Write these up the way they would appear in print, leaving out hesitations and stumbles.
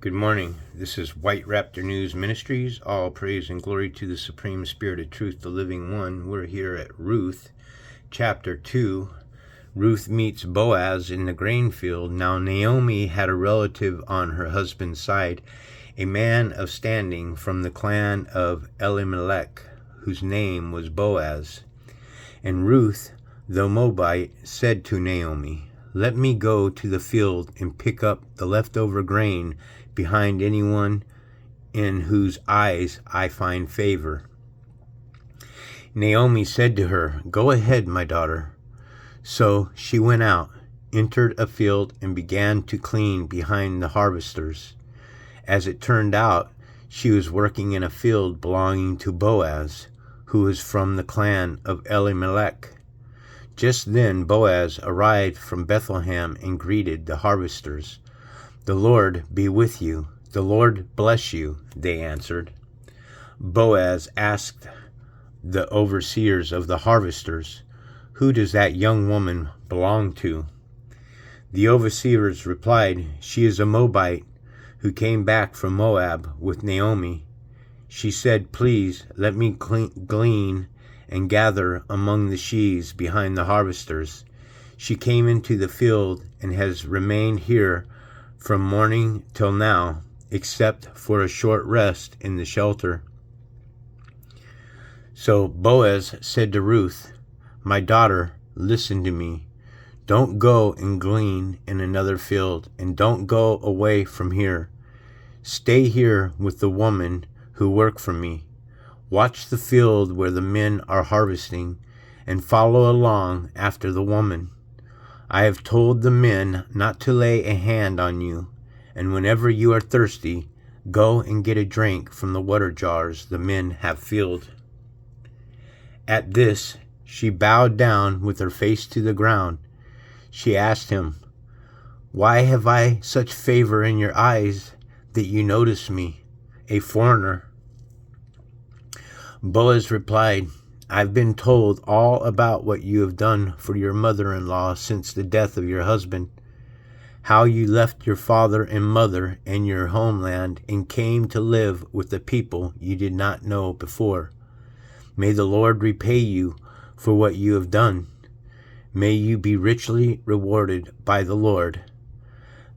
Good morning. This is White Raptor News Ministries. All praise and glory to the Supreme Spirit of Truth, the Living One. We're here at Ruth, chapter 2. Ruth meets Boaz in the grain field. Now Naomi had a relative on her husband's side, a man of standing from the clan of Elimelech, whose name was Boaz. And Ruth, the Moabite, said to Naomi, "Let me go to the field and pick up the leftover grain behind anyone in whose eyes I find favor." Naomi said to her, "Go ahead, my daughter." So she went out, entered a field, and began to clean behind the harvesters. As it turned out, she was working in a field belonging to Boaz, who was from the clan of Elimelech. Just then Boaz arrived from Bethlehem and greeted the harvesters. "The Lord be with you. The Lord bless you," they answered. Boaz asked the overseers of the harvesters, "Who does that young woman belong to?" The overseers replied, "She is a Moabite who came back from Moab with Naomi. She said, 'Please let me glean and gather among the sheaves behind the harvesters.' She came into the field and has remained here from morning till now, except for a short rest in the shelter." So Boaz said to Ruth, "My daughter, listen to me. Don't go and glean in another field, and don't go away from here. Stay here with the women who work for me. Watch the field where the men are harvesting, and follow along after the woman. I have told the men not to lay a hand on you, and whenever you are thirsty, go and get a drink from the water jars the men have filled." At this, she bowed down with her face to the ground. She asked him, "Why have I such favor in your eyes that you notice me, a foreigner?" Boaz replied, "I've been told all about what you have done for your mother-in-law since the death of your husband, how you left your father and mother and your homeland and came to live with the people you did not know before. May the Lord repay you for what you have done. May you be richly rewarded by the Lord,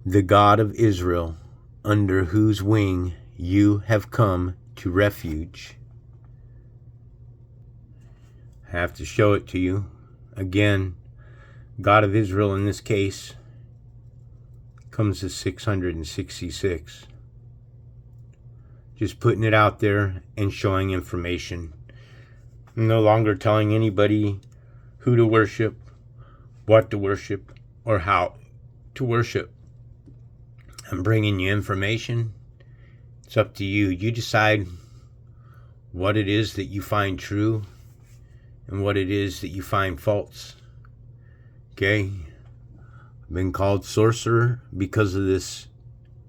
the God of Israel, under whose wing you have come to refuge." I have to show it to you. Again, God of Israel in this case comes to 666. Just putting it out there and showing information. I'm no longer telling anybody who to worship, what to worship, or how to worship. I'm bringing you information. It's up to you. You decide what it is that you find true and what it is that you find false. Okay? I've been called sorcerer because of this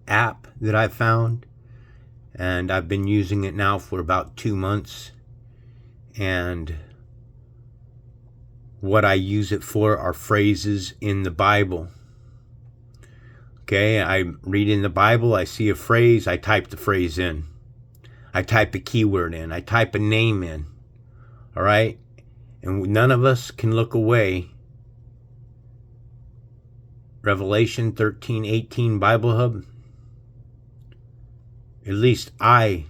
app that I found, and I've been using it now for about 2 months. And what I use it for are phrases in the Bible. Okay, I read in the Bible, I see a phrase, I type the phrase in. I type a keyword in. I type a name in. All right? And none of us can look away. Revelation 13:18 Bible Hub. At least I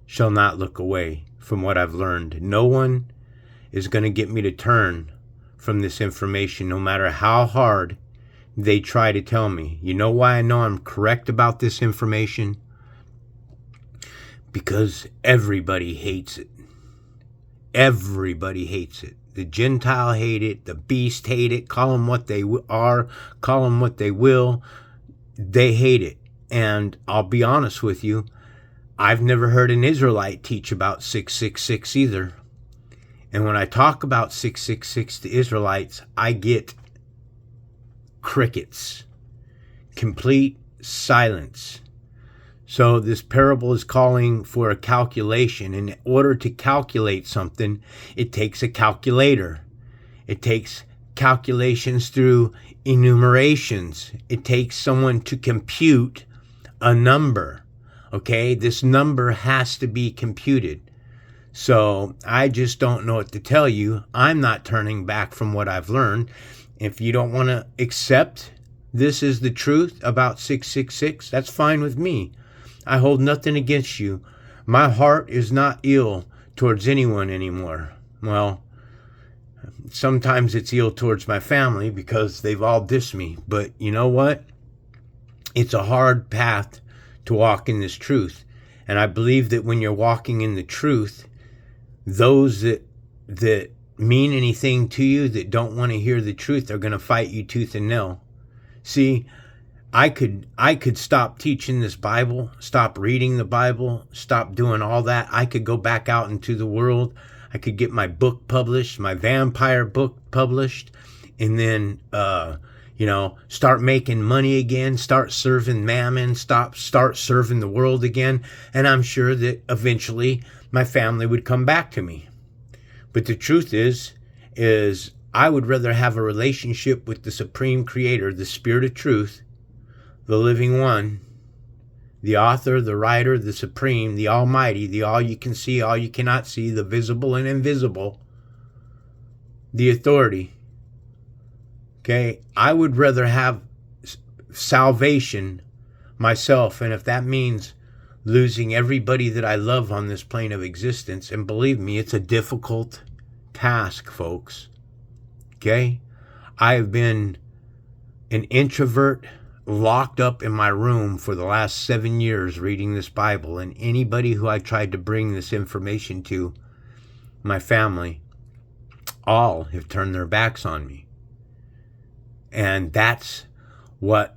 shall not look away from what I've learned. No one is going to get me to turn from this information, no matter how hard they try to tell me. You know why I know I'm correct about this information? Because everybody hates it. Everybody hates it. The Gentile hate it. The beast hate it. Call them what they are. Call them what they will. They hate it. And I'll be honest with you, I've never heard an Israelite teach about 666 either. And when I talk about 666 to Israelites, I get crickets. Complete silence. So this parable is calling for a calculation. In order to calculate something, it takes a calculator. It takes calculations through enumerations. It takes someone to compute a number. Okay, this number has to be computed. So I just don't know what to tell you. I'm not turning back from what I've learned. If you don't want to accept this is the truth about 666, that's fine with me. I hold nothing against you. My heart is not ill towards anyone anymore. Well, sometimes it's ill towards my family because they've all dissed me. But you know what? It's a hard path to walk in this truth. And I believe that when you're walking in the truth, those that mean anything to you, that don't want to hear the truth, are going to fight you tooth and nail. See, I could stop teaching this Bible, stop reading the Bible, stop doing all that. I could go back out into the world. I could get my book published, my vampire book published, and then start making money again, start serving mammon, start serving the world again, and I'm sure that eventually my family would come back to me. But the truth is I would rather have a relationship with the Supreme Creator, the Spirit of Truth, the Living One, the Author, the Writer, the Supreme, the Almighty, the all you can see, all you cannot see, the visible and invisible, the authority. Okay, I would rather have salvation myself, and if that means losing everybody that I love on this plane of existence, and believe me, it's a difficult task, folks. Okay, I have been an introvert locked up in my room for the last 7 years reading this Bible, and anybody who I tried to bring this information to, my family, all have turned their backs on me. And that's what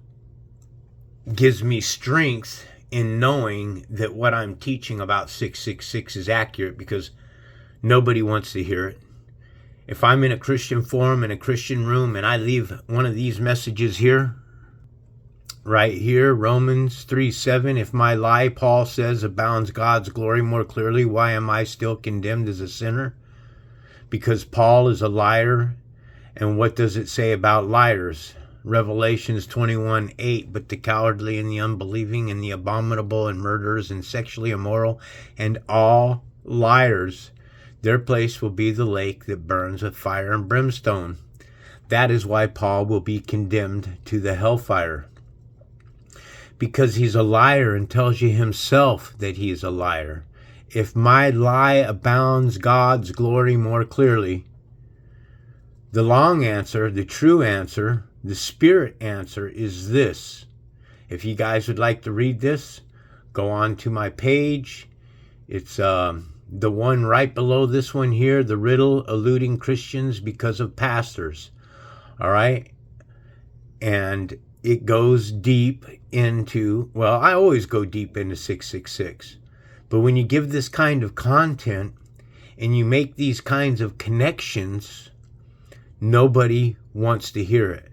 gives me strength in knowing that what I'm teaching about 666 is accurate, because nobody wants to hear it. If I'm in a Christian forum, in a Christian room, and I leave one of these messages here, right here, Romans 3:7, if my lie, Paul says, abounds God's glory more clearly, why am I still condemned as a sinner? Because Paul is a liar. And what does it say about liars? Revelations 21:8, but the cowardly and the unbelieving and the abominable and murderers and sexually immoral and all liars, their place will be the lake that burns with fire and brimstone. That is why Paul will be condemned to the hellfire. Because he's a liar and tells you himself that he is a liar. If my lie abounds God's glory more clearly, the long answer, the true answer, the spirit answer is this. If you guys would like to read this, go on to my page. It's the one right below this one here, the riddle eluding Christians because of pastors. All right? And it goes deep into, well, I always go deep into 666. But when you give this kind of content and you make these kinds of connections, nobody wants to hear it.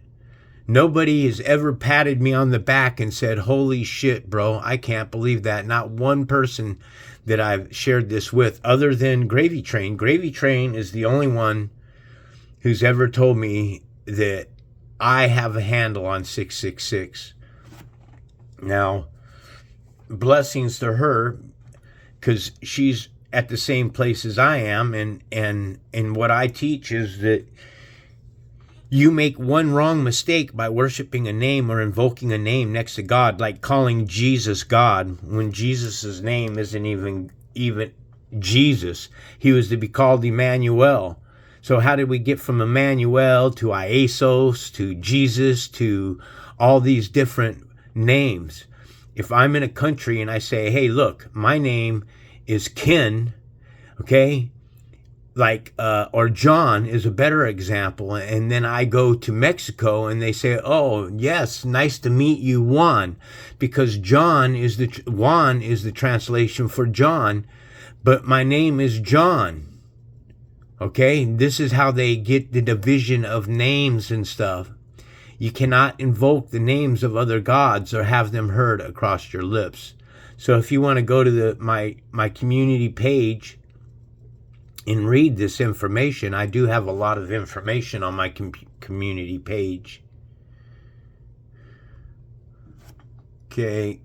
Nobody has ever patted me on the back and said, holy shit, bro, I can't believe that. Not one person that I've shared this with other than Gravy Train. Gravy Train is the only one who's ever told me that I have a handle on 666. Now, blessings to her, because she's at the same place as I am, and what I teach is that you make one wrong mistake by worshiping a name or invoking a name next to God, like calling Jesus God, when Jesus' name isn't even Jesus. He was to be called Emmanuel. So how did we get from Emmanuel to Iesos to Jesus to all these different names? If I'm in a country and I say, hey, look, my name is Ken, okay? Or John is a better example. And then I go to Mexico and they say, oh, yes, nice to meet you, Juan. Because Juan is the translation for John, but my name is John. Okay, this is how they get the division of names and stuff. You cannot invoke the names of other gods or have them heard across your lips. So if you want to go to my community page and read this information, I do have a lot of information on my community page. Okay,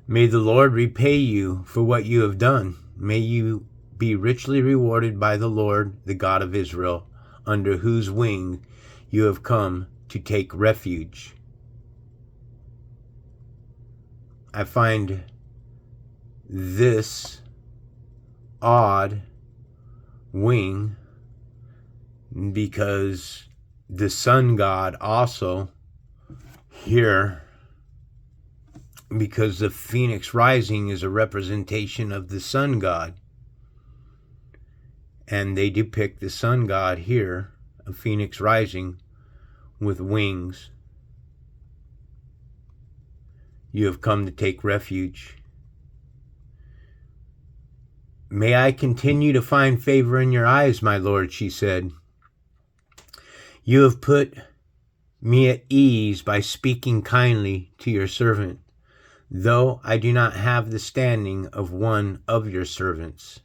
May the Lord repay you for what you have done. May you be richly rewarded by the Lord, the God of Israel, under whose wing you have come to take refuge. I find this odd wing because the sun god also here, because the phoenix rising is a representation of the sun god, and they depict the sun god here, a phoenix rising with wings. You have come to take refuge. May I continue to find favor in your eyes, my lord, she said. You have put me at ease by speaking kindly to your servant, though I do not have the standing of one of your servants.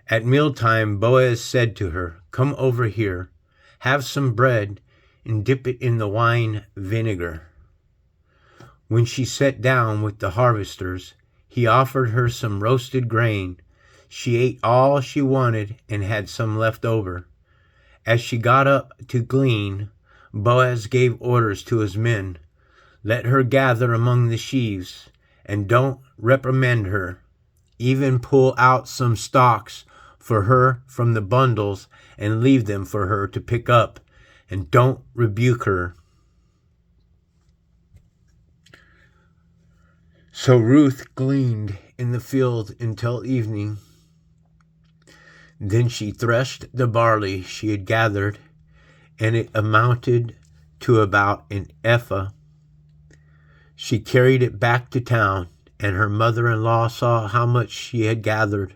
At mealtime, Boaz said to her, Come over here, have some bread, and dip it in the wine vinegar. When she sat down with the harvesters, he offered her some roasted grain. She ate all she wanted and had some left over. As she got up to glean, Boaz gave orders to his men, Let her gather among the sheaves, and don't reprimand her. Even pull out some stalks for her from the bundles and leave them for her to pick up, and don't rebuke her. So Ruth gleaned in the field until evening. Then she threshed the barley she had gathered, and it amounted to about an ephah. She carried it back to town, and her mother-in-law saw how much she had gathered.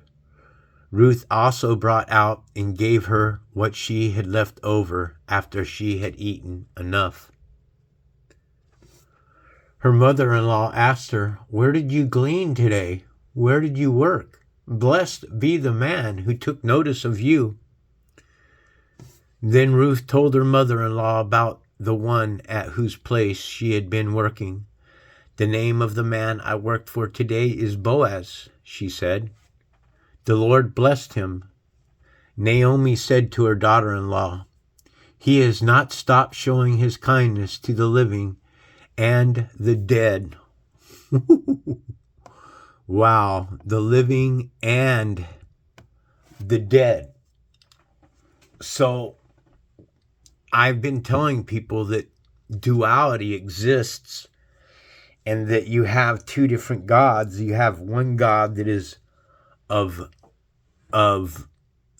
Ruth also brought out and gave her what she had left over after she had eaten enough. Her mother-in-law asked her, Where did you glean today? Where did you work? Blessed be the man who took notice of you. Then Ruth told her mother-in-law about the one at whose place she had been working. The name of the man I worked for today is Boaz, she said. The Lord blessed him. Naomi said to her daughter-in-law, He has not stopped showing his kindness to the living and the dead. Wow, the living and the dead. So I've been telling people that duality exists and that you have two different gods. You have one God that is of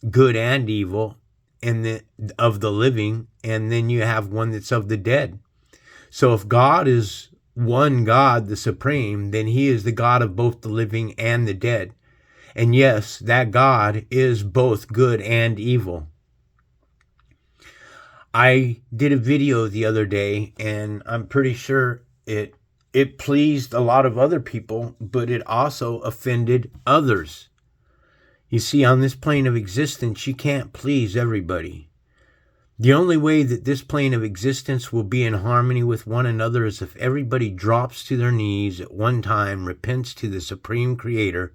good and evil, and of the living, and then you have one that's of the dead. So if God is one God, the supreme, then he is the God of both the living and the dead. And yes, that God is both good and evil. I did a video the other day, and I'm pretty sure it pleased a lot of other people, but it also offended others. You see, on this plane of existence, you can't please everybody. The only way that this plane of existence will be in harmony with one another is if everybody drops to their knees at one time, repents to the Supreme Creator,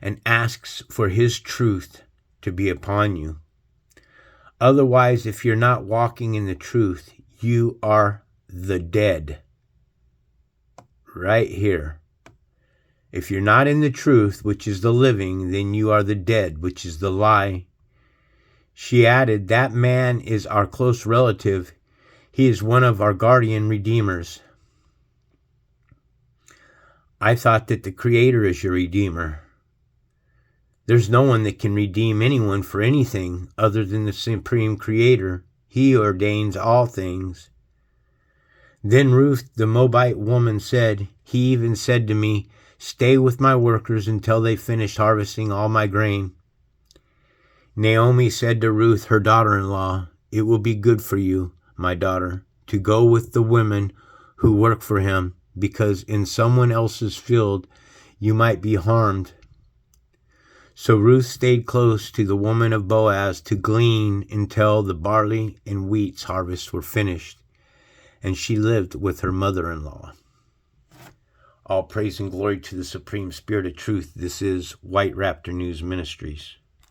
and asks for His truth to be upon you. Otherwise, if you're not walking in the truth, you are the dead. Right here. If you're not in the truth, which is the living, then you are the dead, which is the lie. She added, That man is our close relative. He is one of our guardian redeemers. I thought that the Creator is your redeemer. There's no one that can redeem anyone for anything other than the Supreme Creator. He ordains all things. Then Ruth, the Moabite woman, said, He even said to me, Stay with my workers until they finish harvesting all my grain. Naomi said to Ruth, her daughter-in-law, It will be good for you, my daughter, to go with the women who work for him, because in someone else's field you might be harmed. So Ruth stayed close to the woman of Boaz to glean until the barley and wheat's harvests were finished, and she lived with her mother-in-law. All praise and glory to the Supreme Spirit of Truth. This is White Raptor News Ministries.